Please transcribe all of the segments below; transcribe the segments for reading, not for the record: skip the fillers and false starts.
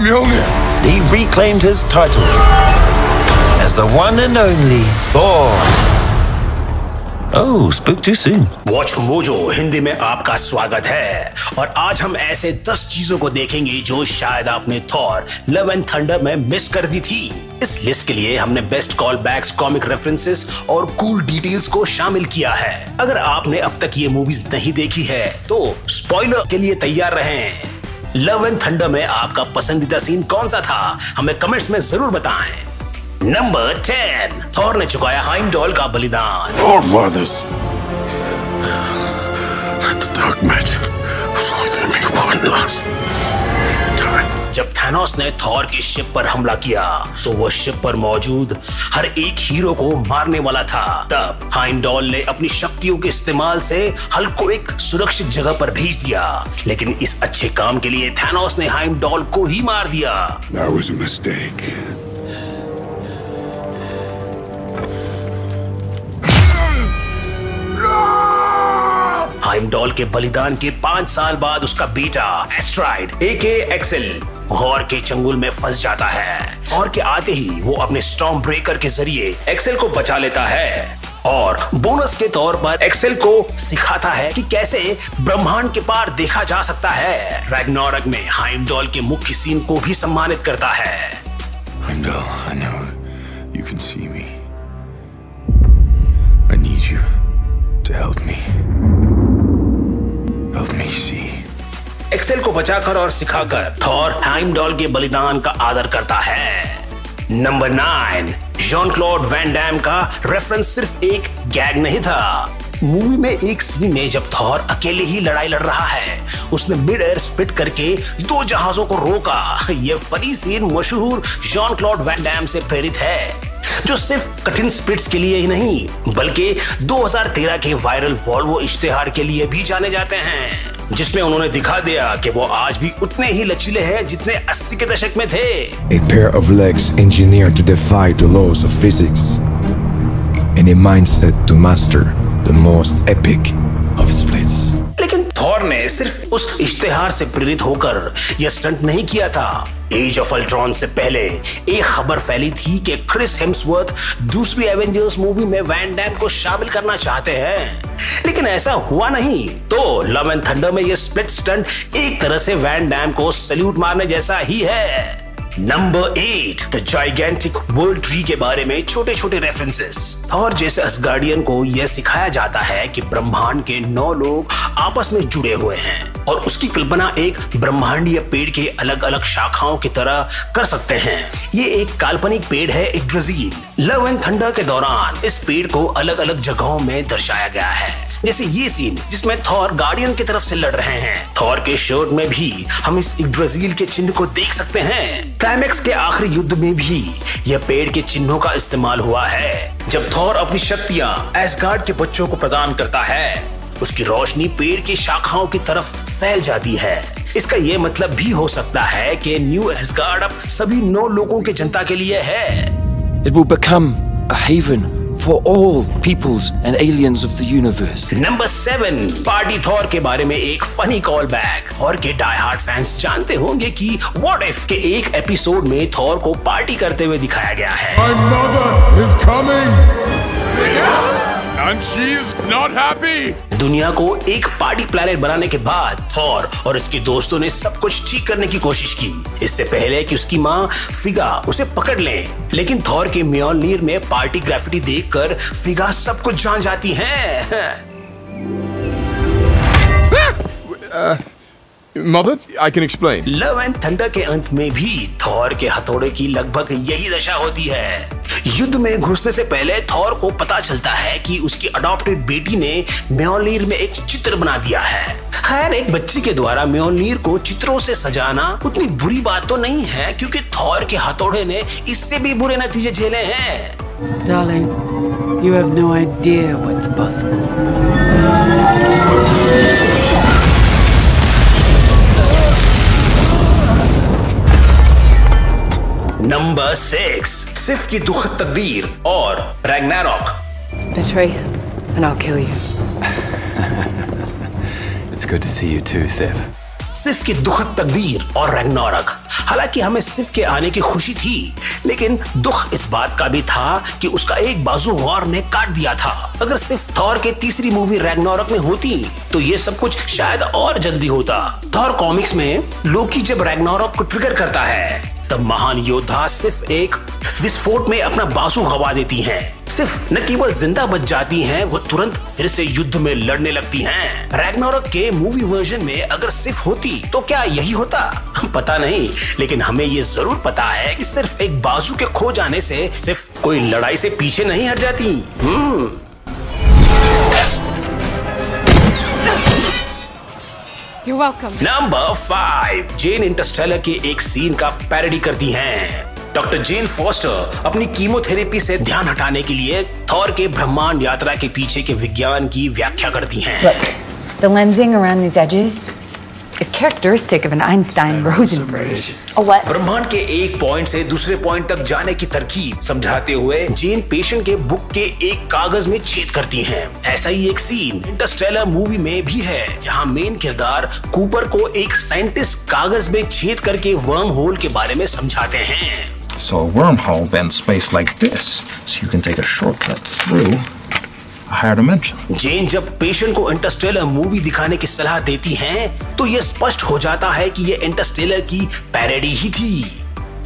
Mjolnir. He reclaimed his title as the one and only Thor. Oh, spoke too soon. Watch mojo Hindi में आपका स्वागत है और आज हम ऐसे 10 चीजों को देखेंगे जो शायद आपने थॉर लव एंड थंडर में मिस कर दी थी। इस लिस्ट के लिए हमने best callbacks, comic references और कूल डिटेल्स को शामिल किया है। अगर आपने अब तक ये मूवीज नहीं देखी है तो स्पॉइलर के लिए तैयार रहें। लव एंड थंडर में आपका पसंदीदा सीन कौन सा था, हमें कमेंट्स में जरूर बताएं। नंबर 10, थॉर ने चुकाया हाइमडॉल का बलिदान। Forefathers, let the dark magic flow through me one last time. जब थैनोस ने थॉर की शिप पर हमला किया तो वो शिप पर मौजूद हर एक हीरो को मारने वाला था। तब हाइमडॉल ने अपनी शक्तियों के इस्तेमाल से हल्क को एक सुरक्षित जगह पर भेज दिया, लेकिन इस अच्छे काम के लिए थैनोस ने हाइमडॉल को ही मार दिया। That was a mistake. हाइमडॉल के बलिदान के 5 साल बाद उसका बेटा एस्ट्राइड एके एक्सेल गौर के चंगुल में फंस जाता है और के आते ही वो अपने स्टॉर्म ब्रेकर के जरिए एक्सेल को बचा लेता है और बोनस के तौर पर एक्सेल को सिखाता है कि कैसे ब्रह्मांड के पार देखा जा सकता है। रैग्नारोक में हाइमडॉल के मुख्य सीन को भी सम्मानित करता है। Heimdall, I know you can see me. I need you to help me. Help me see. Axl को बचाकर और सिखाकर थॉर हाइमडॉल के बलिदान का आदर करता है। Number 9, Jean Claude Van Damme का रेफरेंस सिर्फ एक गैग नहीं था। मूवी में एक सीन में जब थॉर अकेले ही लड़ाई लड़ रहा है, उसने मिड एयर स्पिट करके 2 जहाजों को रोका। यह फनी सीन मशहूर जॉन क्लॉड वैन डैम से प्रेरित है, जो सिर्फ कठिन स्पिट्स के लिए ही नहीं बल्कि 2013 के वायरल वॉल्वो इश्तेहार के लिए भी जाने जाते हैं, जिसमें उन्होंने दिखा दिया कि वो आज भी उतने ही लचीले हैं जितने 80 के दशक में थे। A pair of legs engineered to defy the laws of physics and a mindset to master the most epic of splits. लेकिन थॉर ने सिर्फ उस इश्तेहार से प्रेरित होकर यह स्टंट नहीं किया था। एज ऑफ अल्ट्रॉन से पहले एक खबर फैली थी कि क्रिस हेम्सवर्थ दूसरी एवेंजर्स मूवी में वैन डैम को शामिल करना चाहते हैं, लेकिन ऐसा हुआ नहीं। तो लव एंड थंडर में यह स्प्लिट स्टंट एक तरह से वैन डैम को सैल्यूट मारने जैसा ही है। Number 8, the gigantic world tree के बारे में छोटे छोटे रेफरेंसेस। थॉर जैसे असगार्डियन को यह सिखाया जाता है कि ब्रह्मांड के 9 लोग आपस में जुड़े हुए हैं और उसकी कल्पना एक ब्रह्मांडीय पेड़ के अलग अलग शाखाओं की तरह कर सकते हैं। ये एक काल्पनिक पेड़ है, इग्ड्रासिल। लव एंड थंडर के दौरान इस पेड़ को अलग अलग जगहों में दर्शाया गया है, जैसे ये सीन जिसमें थॉर गार्डियन की तरफ से लड़ रहे हैं। थॉर के शर्ट में भी हम इस इग्ड्रासिल के चिन्ह को देख सकते हैं। क्लाइमैक्स के आखिरी युद्ध में भी यह पेड़ के चिन्हों का इस्तेमाल हुआ है। जब थॉर अपनी शक्तियां एसगार्ड के बच्चों को प्रदान करता है, उसकी रोशनी पेड़ की शाखाओं की तरफ फैल जाती है। इसका यह मतलब भी हो सकता है कि न्यू एसगार्ड अब सभी 9 लोगों के जनता के लिए है। It will become a haven for all peoples and aliens of the universe. Number 7, party Thor के बारे में एक फनी कॉल बैक। थॉर के डाई हार्ड फैंस जानते होंगे कि व्हाट इफ के एक एपिसोड में थॉर को पार्टी करते हुए दिखाया गया है। My mother is coming. And she is not happy. दुनिया को एक पार्टी प्लैनेट बनाने के बाद थॉर और उसके दोस्तों ने सब कुछ ठीक करने की कोशिश की, इससे पहले कि उसकी माँ फ्रिगा उसे पकड़ ले। लेकिन थॉर के म्योलनीर में पार्टी ग्राफिटी देखकर फ्रिगा सब कुछ जान जाती है। Mother, I can explain. Love and thunder के अंत में भी थॉर के हथौड़े की लगभग यही दशा होती है। युद्ध में घुसने से पहले थॉर को पता चलता है कि उसकी अडॉप्टेड बेटी ने म्योलनीर में एक चित्र बना दिया है। खैर, एक बच्ची के द्वारा म्योलनीर को चित्रों से सजाना उतनी बुरी बात तो नहीं है, क्योंकि थॉर के हथौड़े ने इससे भी बुरे नतीजे झेले हैं। Darling, you have no idea what's possible. Number 6, सिफ की दुखद तकदीर और Ragnarok. Betray, and I'll kill you. It's good to see you too, Sif. सिफ की दुखद तकदीर और रैग्नारोक। हालांकि हमें सिफ के आने की खुशी थी, लेकिन दुख इस बात का भी था कि उसका एक बाजू वॉर ने काट दिया था। अगर सिर्फ थॉर के तीसरी मूवी रैग्नारोक में होती तो ये सब कुछ शायद और जल्दी होता। थॉर कॉमिक्स में लोकी जब रैग्नारोक को ट्रिगर करता है तब महान योद्धा सिर्फ एक विस्फोट में अपना बाजू गवा देती हैं। सिर्फ न केवल जिंदा बच जाती हैं, वो तुरंत फिर से युद्ध में लड़ने लगती हैं। रैग्नारोक के मूवी वर्जन में अगर सिर्फ होती तो क्या यही होता? पता नहीं, लेकिन हमें ये जरूर पता है कि सिर्फ एक बाजू के खो जाने से सिर्फ कोई लड़ाई से पीछे नहीं हट जाती। You're welcome. Number 5, gen Interstellar के एक सीन का पैरोडी करती हैं। डॉक्टर जेन फॉस्टर अपनी कीमोथेरेपी से ध्यान हटाने के लिए थॉर के ब्रह्मांड यात्रा के पीछे के विज्ञान की व्याख्या करती हैं। Look, the lensing around these edges is characteristic of an Einstein-Rosen bridge. A what? ब्रह्मांड के एक पॉइंट से दूसरे पॉइंट तक जाने की तरकीब समझाते हुए जेन पेशेंट के बुक के एक कागज में छेद करती हैं। ऐसा ही एक सीन इंटरस्टेलर मूवी में भी है, जहां मेन किरदार कूपर को एक साइंटिस्ट कागज में छेद करके वर्म होल के बारे में समझाते हैं। So a wormhole bends space like this, so you can take a shortcut through a higher dimension. जेन जब पेशेंट को इंटरस्टेलर मूवी दिखाने की सलाह देती हैं, तो यह स्पष्ट हो जाता है कि यह इंटरस्टेलर की पैरोडी ही थी।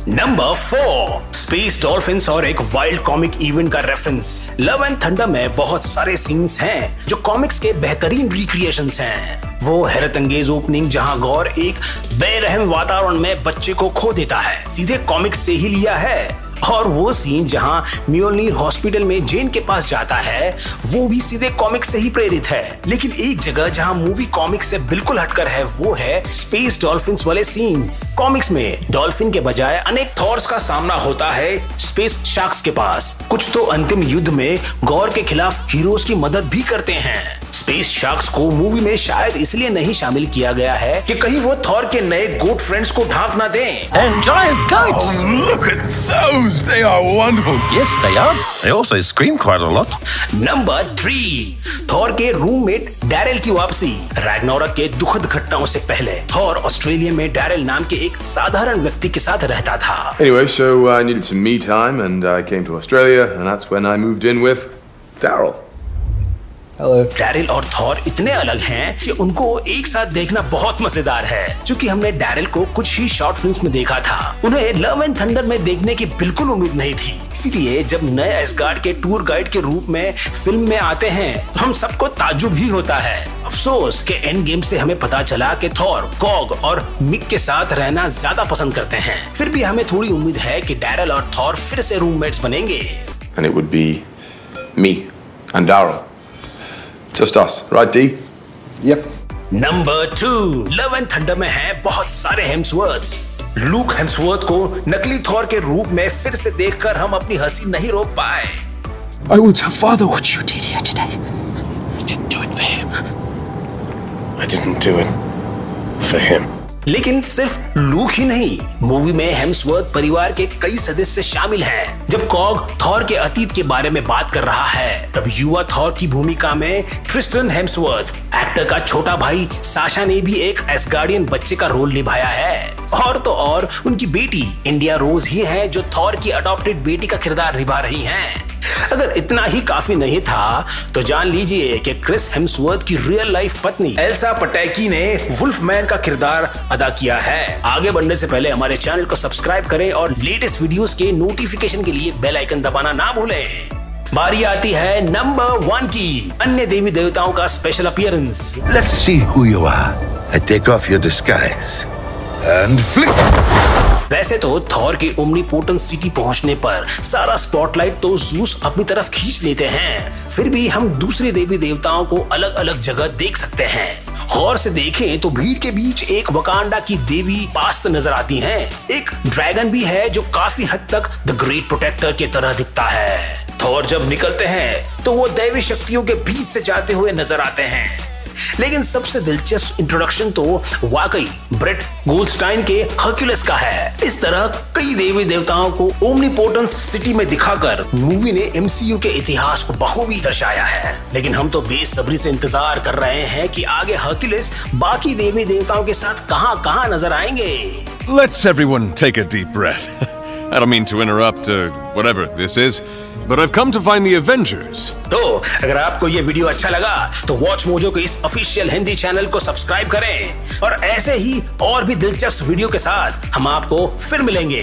नंबर 4, स्पेस डॉल्फिन्स और एक वाइल्ड कॉमिक इवेंट का रेफरेंस। लव एंड थंडर में बहुत सारे सीन्स हैं जो कॉमिक्स के बेहतरीन रिक्रिएशंस हैं। वो हैरत अंगेज ओपनिंग जहां गौर एक बेरहम वातावरण में बच्चे को खो देता है, सीधे कॉमिक्स से ही लिया है। और वो सीन जहां म्योलनीर हॉस्पिटल में जेन के पास जाता है, वो भी सीधे कॉमिक्स से ही प्रेरित है। लेकिन एक जगह जहां मूवी कॉमिक्स से बिल्कुल हटकर है, वो है स्पेस डॉल्फिन्स वाले सीन्स। कॉमिक्स में डॉल्फिन के बजाय अनेक थॉर्स का सामना होता है स्पेस शार्क्स के पास। कुछ तो अंतिम युद्ध में गौर के खिलाफ हीरोज की मदद भी करते हैं। स्पेस शार्क्स को मूवी में शायद इसलिए नहीं शामिल किया गया है कि कहीं वो थॉर के नए गोट फ्रेंड्स को ढांक ना दें। And giant goats! Oh, look at those! They are wonderful! Yes, they are. They also scream quite a lot. Number 3, Thor के रूममेट डैरिल की वापसी। रैग्नारोक के दुखद घटनाओं से पहले थॉर ऑस्ट्रेलिया में डैरिल नाम के एक साधारण व्यक्ति के साथ रहता था। Anyway, so I needed some me time and I came to Australia and that's when I moved in with Daryl. Daryl और थॉर इतने अलग हैं कि उनको एक साथ देखना बहुत मजेदार है। चूंकि हमने डैरिल को कुछ ही शॉर्ट फिल्म्स में देखा था, उन्हें लव एंड थंडर में देखने की बिल्कुल उम्मीद नहीं थी। इसीलिए जब नए एसगार्ड के टूर गाइड के रूप में फिल्म में आते हैं तो हम सबको ताज्जुब ही होता है। अफसोस कि एंड गेम से हमें पता चला कि थॉर कॉग और मिक के साथ रहना ज्यादा पसंद करते हैं। फिर भी हमें थोड़ी उम्मीद है कि डैरिल और थॉर फिर से रूममेट्स बनेंगे। And it would be me and Daryl. Just us, right, D? Yep. Number 2, love and Thunder में हैं बहुत सारे हेम्सवर्थ्स। लूक हेम्सवर्थ को नकली थॉर के रूप में फिर से देखकर हम अपनी हंसी नहीं रोक पाए। I will tell Father what you did here today. I didn't do it for him. I didn't do it for him. लेकिन सिर्फ लूक ही नहीं, मूवी में हेम्सवर्थ परिवार के कई सदस्य शामिल हैं। जब कॉग थॉर के अतीत के बारे में बात कर रहा है, तब युवा थॉर की भूमिका में ट्रिस्टन हेम्सवर्थ, एक्टर का छोटा भाई साशा ने भी एक एसगार्डियन बच्चे का रोल निभाया है। और तो और उनकी बेटी इंडिया रोज ही है जो थॉर की अडॉप्टेड बेटी का किरदार निभा रही हैं। अगर इतना ही काफी नहीं था तो जान लीजिए कि क्रिस हेम्सवर्थ की रियल लाइफ पत्नी एल्सा पटैकी ने वुल्फमैन का किरदार अदा किया है। आगे बढ़ने से पहले हमारे चैनल को सब्सक्राइब करें और लेटेस्ट वीडियोस के नोटिफिकेशन के लिए बेल आइकन दबाना ना भूलें। बारी आती है नंबर 1 की, अन्य देवी देवताओं का special appearance. Let's see who you are. I take off your disguise and flick. वैसे तो थॉर के ओमनीपोटेंट सिटी पहुंचने पर सारा स्पॉटलाइट तो ज़ूस अपनी तरफ खींच लेते हैं। फिर भी हम दूसरे देवी देवताओं को अलग अलग जगह देख सकते हैं। गौर से देखें तो भीड़ के बीच एक वकांडा की देवी पास्त नजर आती हैं। एक ड्रैगन भी है जो काफी हद तक द ग्रेट प्रोटेक्टर की तरह दिखता है। थॉर जब निकलते हैं तो वो दैवी शक्तियों के बीच से जाते हुए नजर आते हैं। लेकिन सबसे दिलचस्प इंट्रोडक्शन तो वाकई ब्रेट गोल्डस्टाइन के हर्क्यूलिस का है। इस तरह कई देवी देवताओं को ओमनीपोटेंस सिटी में दिखाकर मूवी ने एमसीयू के इतिहास को बखूबी दर्शाया है। लेकिन हम तो बेसब्री से इंतजार कर रहे हैं कि आगे हर्क्यूलिस बाकी देवी देवताओं के साथ कहां नजर आएंगे। Let's everyone take a deep breath. I don't mean to interrupt whatever this is, but I've come to find the Avengers. तो अगर आपको ये वीडियो अच्छा लगा तो वॉच मोजो के इस ऑफिशियल हिंदी चैनल को सब्सक्राइब करें और ऐसे ही और भी दिलचस्प वीडियो के साथ हम आपको फिर मिलेंगे।